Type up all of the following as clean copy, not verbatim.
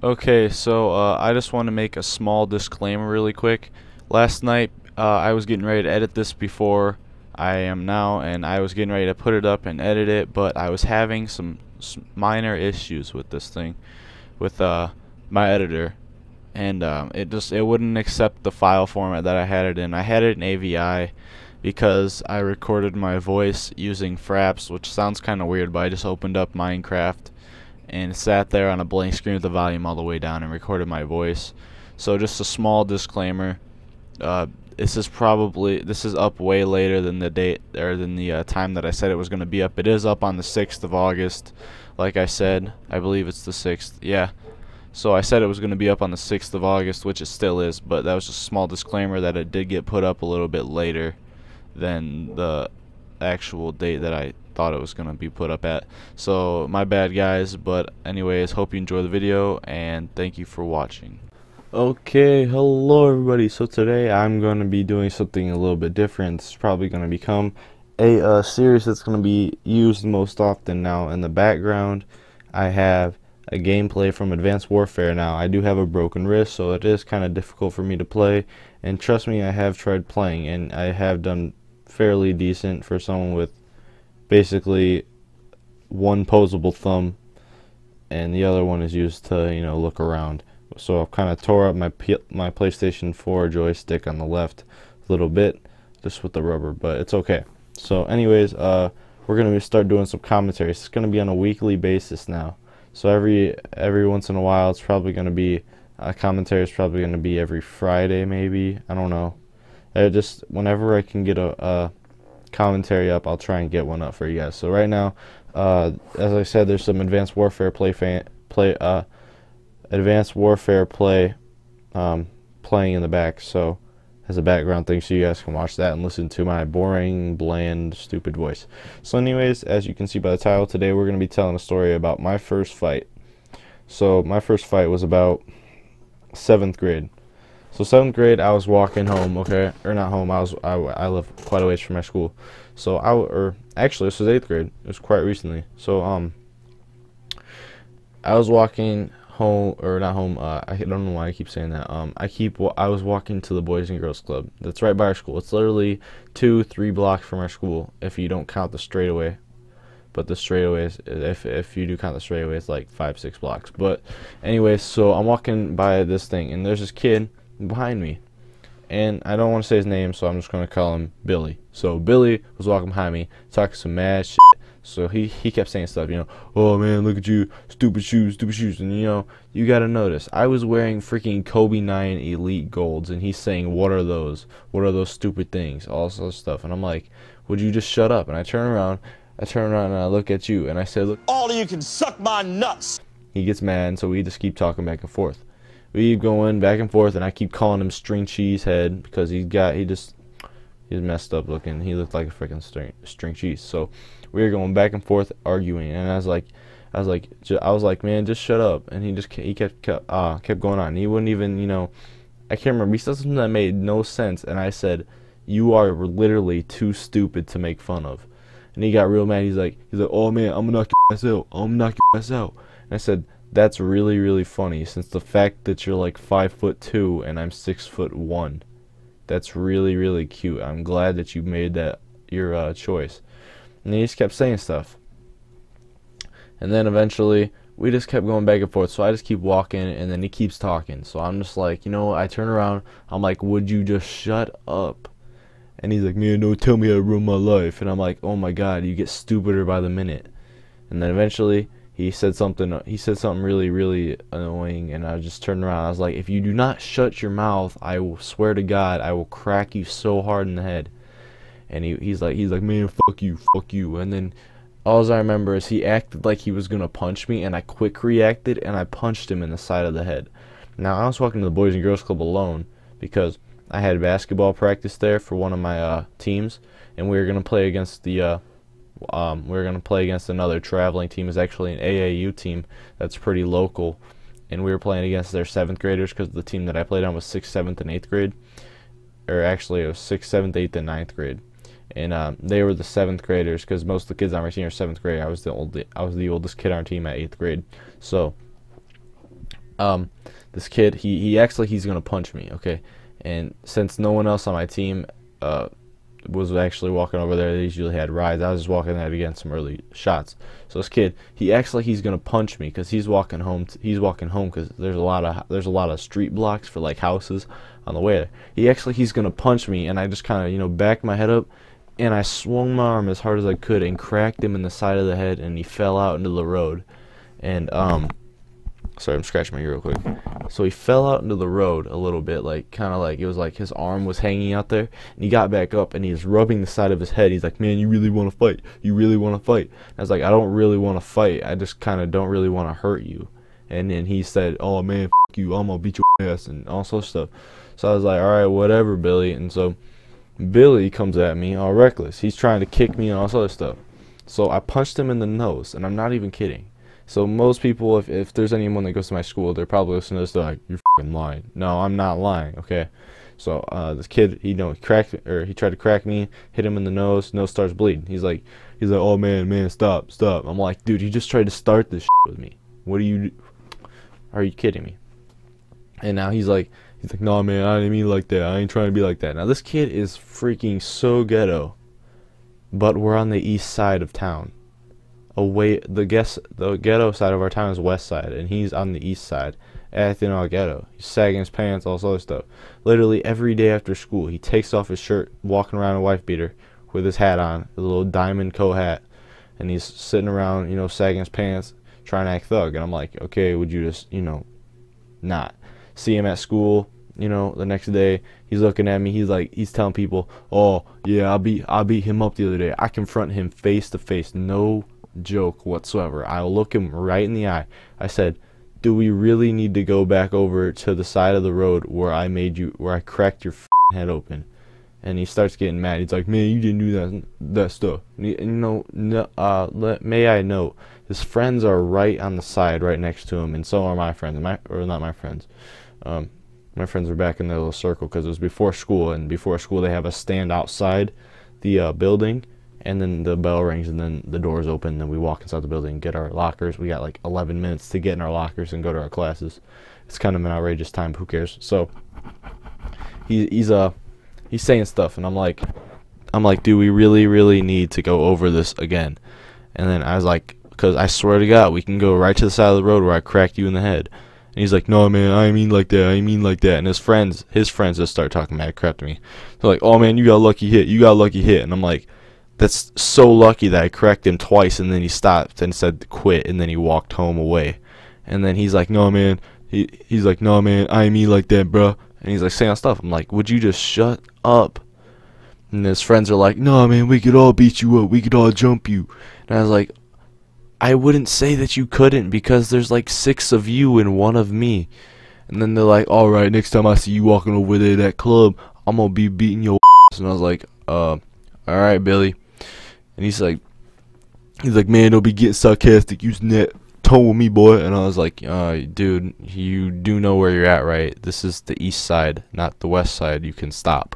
Okay, so I just want to make a small disclaimer really quick. Last night, I was getting ready to edit this before I am now, and I was getting ready to put it up and edit it, but I was having some minor issues with this thing, with my editor, and it wouldn't accept the file format that I had it in. I had it in AVI because I recorded my voice using Fraps, which sounds kind of weird, but I just opened up Minecraft and sat there on a blank screen with the volume all the way down and recorded my voice. So just a small disclaimer. This is up way later than the date or than the time that I said it was going to be up. It is up on the 6th of August, like I said. I believe it's the 6th. Yeah. So I said it was going to be up on the 6th of August, which it still is, but that was just a small disclaimer that it did get put up a little bit later than the actual date that I thought it was going to be put up at. So my bad, guys, but anyways, hope you enjoy the video and thank you for watching. Okay, hello everybody. So today I'm going to be doing something a little bit different. It's probably going to become a series that's going to be used most often now. In the background, I have a gameplay from Advanced Warfare. Now, I do have a broken wrist, so it is kind of difficult for me to play. And trust me, I have tried playing, and I have done fairly decent for someone with basically one posable thumb, and the other one is used to, look around. So I've kind of tore up my PlayStation 4 joystick on the left a little bit, just with the rubber, but it's okay. So anyways, we're going to start doing some commentaries. It's going to be on a weekly basis now. So every once in a while, it's probably going to be commentary is probably going to be every Friday, maybe. I don't know. Just whenever I can get a commentary up, I'll try and get one up for you guys. So right now, as I said, there's some Advanced Warfare playing in the back, so as a background thing, so you guys can watch that and listen to my boring, bland, stupid voice. So anyways, as you can see by the title, today we're going to be telling a story about my first fight. So my first fight was about 7th grade. So 7th grade, I was walking home, okay, or not home. I live quite a ways from my school. So actually, this was 8th grade. It was quite recently. So I was walking home, or not home. I don't know why I keep saying that. I was walking to the Boys and Girls Club. That's right by our school. It's literally 2-3 blocks from our school if you don't count the straightaway. But the straightaways, if you do count the straightaway, it's like 5-6 blocks. But anyways, so I'm walking by this thing, and there's this kid behind me, and I don't want to say his name, so I'm just going to call him Billy. So Billy was walking behind me, talking some mad shit. So he kept saying stuff, oh man, look at you, stupid shoes, and you gotta notice, I was wearing freaking Kobe 9 Elite Golds, and he's saying, what are those stupid things, all this other stuff, and I'm like, would you just shut up? And I turn around and I look at you, and I said, look, all of you can suck my nuts. He gets mad, and so we just keep talking back and forth. We keep going back and forth, and I keep calling him String Cheese Head because he's messed up looking. He looked like a freaking string cheese. So we were going back and forth arguing, and I was like, man, just shut up. And he kept going on. He wouldn't even, I can't remember. He said something that made no sense, and I said, you are literally too stupid to make fun of. And he got real mad. He's like, oh man, I'm gonna knock your ass out. I'm gonna knock your ass out. And I said, that's really, really funny, since the fact that you're like 5'2" and I'm 6'1". That's really, really cute. I'm glad that you made that your choice. And he just kept saying stuff. And then eventually, we just kept going back and forth. So I just keep walking, and then he keeps talking. So I'm just like, I turn around. I'm like, would you just shut up? And he's like, man, don't tell me how to run my life. And I'm like, oh my god, you get stupider by the minute. And then eventually, he said something really, really annoying, and I just turned around. I was like, if you do not shut your mouth, I will swear to God, I will crack you so hard in the head. And he's like, man, fuck you. And then all I remember is he acted like he was gonna punch me, and I quick reacted, and I punched him in the side of the head. Now, I was walking to the Boys and Girls Club alone because I had basketball practice there for one of my teams, and we were gonna play against another traveling team. It's actually an AAU team that's pretty local, and we were playing against their 7th graders because the team that I played on was 6th, 7th, and 8th grade. Or actually, it was 6th, 7th, 8th, and 9th grade. And they were the 7th graders because most of the kids on our team are 7th grade. I was the oldest kid on our team at 8th grade. So This kid, he acts like he's gonna punch me, okay? And since no one else on my team was actually walking over there, they usually had rides. I was just walking there to get some early shots. So this kid, he acts like he's gonna punch me because he's walking home. He's walking home because there's a lot of street blocks for like houses on the way there. He acts like he's gonna punch me, and I just kind of backed my head up, and I swung my arm as hard as I could and cracked him in the side of the head, and he fell out into the road. And sorry, I'm scratching my ear real quick. So he fell out into the road a little bit, kind of like it was like his arm was hanging out there, and he got back up and he was rubbing the side of his head. He's like, "Man, you really want to fight? You really want to fight?" And I was like, "I don't really want to fight. I just kind of don't really want to hurt you." And then he said, "Oh man, f you, I'm gonna beat your ass," and all sorts of stuff. So I was like, "All right, whatever, Billy." And so Billy comes at me all reckless. He's trying to kick me and all sorts of stuff. So I punched him in the nose, and I'm not even kidding. So most people, if there's anyone that goes to my school, they're probably listening to this. They're like, "You're fucking lying." No, I'm not lying. Okay. So this kid, he tried to crack me, hit him in the nose. Nose starts bleeding. He's like, "Oh man, stop." I'm like, "Dude, you just tried to start this with me. What are you kidding me?" And now he's like, "No man, I didn't mean like that. I ain't trying to be like that." Now this kid is freaking so ghetto, but we're on the east side of town. The ghetto side of our town is west side, and he's on the east side, acting all ghetto. He's sagging his pants, all sorts of stuff. Literally every day after school, he takes off his shirt, walking around a wife beater with his hat on, a little diamond coat hat, and he's sitting around, sagging his pants, trying to act thug. And I'm like, okay, would you just, not? See him at school, the next day, he's looking at me. He's telling people, "Oh yeah, I beat him up the other day. I confront him face to face, no joke whatsoever. I'll look him right in the eye." I said, "Do we really need to go back over to the side of the road where I cracked your head open?" And he starts getting mad. He's like, "Man, you didn't do that stuff." May I note, his friends are right on the side, right next to him, and so are my friends. Or not my friends. My friends were back in their little circle because it was before school, and before school they have a stand outside the building. And then the bell rings, and then the doors open, and then we walk inside the building and get our lockers. We got like 11 minutes to get in our lockers and go to our classes. It's kind of an outrageous time, but who cares? So he's saying stuff, and I'm like, "Do we really need to go over this again?" And then I was like, "Because I swear to God, we can go right to the side of the road where I cracked you in the head." And he's like, "No man, I ain't mean like that. I ain't mean like that." And his friends just start talking mad crap to me. They're like, "Oh man, you got a lucky hit. And I'm like, "That's so lucky that I cracked him twice," and then he stopped and said quit, and then he walked home away. And then he's like, "No man," he's like, "No man, I ain't mean like that, bruh." And he's like saying stuff. I'm like, "Would you just shut up?" And his friends are like, "No man, we could all beat you up, we could all jump you." And I was like, "I wouldn't say that you couldn't, because there's like 6 of you and 1 of me." And then they're like, "All right, next time I see you walking over there to that club, I'm gonna be beating your ass." And I was like, all right, Billy." And he's like, "Man, don't be getting sarcastic, using that tone with me, boy." And I was like, "Dude, you do know where you're at, right? This is the east side, not the west side. You can stop."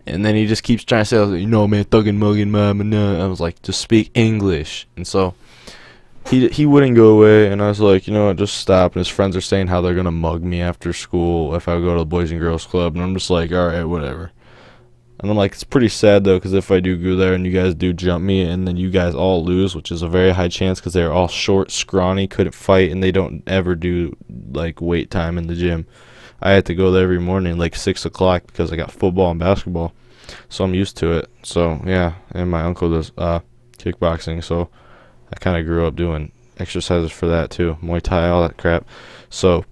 And then he just keeps trying to say, "Man, thuggin' muggin', man." I was like, "Just speak English." And so he wouldn't go away, and I was like, just stop. And his friends are saying how they're gonna mug me after school if I go to the Boys and Girls Club, and I'm just like, all right, whatever. And I'm like, it's pretty sad though, because if I do go there and you guys do jump me, and then you guys all lose, which is a very high chance because they're all short, scrawny, couldn't fight, and they don't ever do like weight time in the gym. I had to go there every morning like 6 o'clock because I got football and basketball, so I'm used to it. So yeah, and my uncle does kickboxing, so I kind of grew up doing exercises for that too, Muay Thai, all that crap. So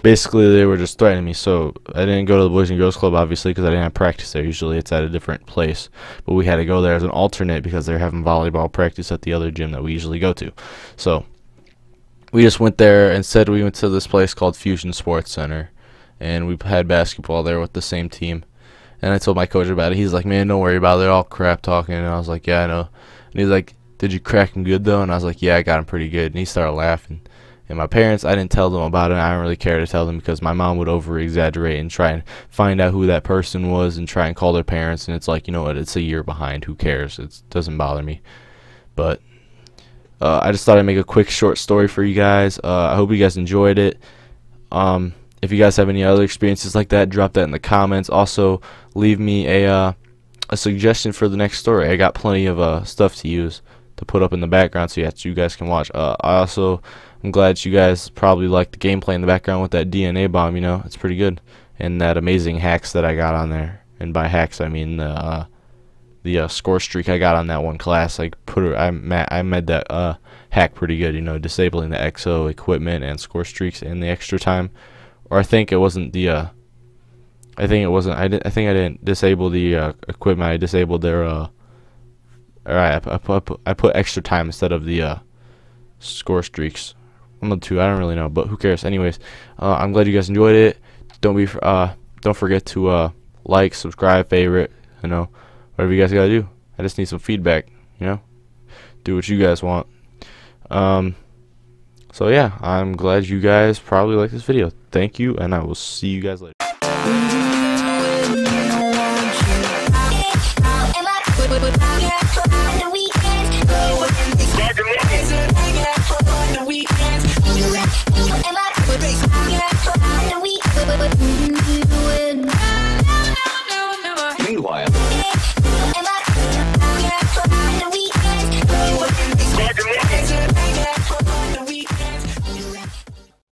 basically they were just threatening me. So I didn't go to the Boys and Girls Club, obviously, because I didn't have practice there. Usually it's at a different place, but we had to go there as an alternate because they're having volleyball practice at the other gym that we usually go to. So we just went there. Instead, we went to this place called Fusion Sports Center, and we had basketball there with the same team. And I told my coach about it. He's like, "Man, don't worry about it. They're all crap talking." And I was like, "Yeah, I know." And he's like, "Did you crack him good though?" And I was like, "Yeah, I got him pretty good." And he started laughing. And my parents, I didn't tell them about it. I don't really care to tell them because my mom would over-exaggerate and try and find out who that person was and try and call their parents. And it's like, you know what, it's a year behind. Who cares? It doesn't bother me. But I just thought I'd make a quick short story for you guys. I hope you guys enjoyed it. If you guys have any other experiences like that, drop that in the comments. Also, leave me a suggestion for the next story. I got plenty of stuff to use to put up in the background so you guys can watch. I'm glad you guys probably like the gameplay in the background with that DNA bomb. You know, it's pretty good, and that amazing hacks that I got on there. And by hacks, I mean the score streak I got on that one class. I made that hack pretty good. You know, disabling the exo equipment and score streaks in the extra time. Or I think it wasn't the. I think I didn't disable the equipment. I disabled their. I put extra time instead of the score streaks. One of the two. I don't really know, but who cares? Anyways, I'm glad you guys enjoyed it. Don't forget to like, subscribe, favorite. You know, whatever you guys gotta do. I just need some feedback. You know, do what you guys want. So yeah, I'm glad you guys probably like this video. Thank you, and I will see you guys later.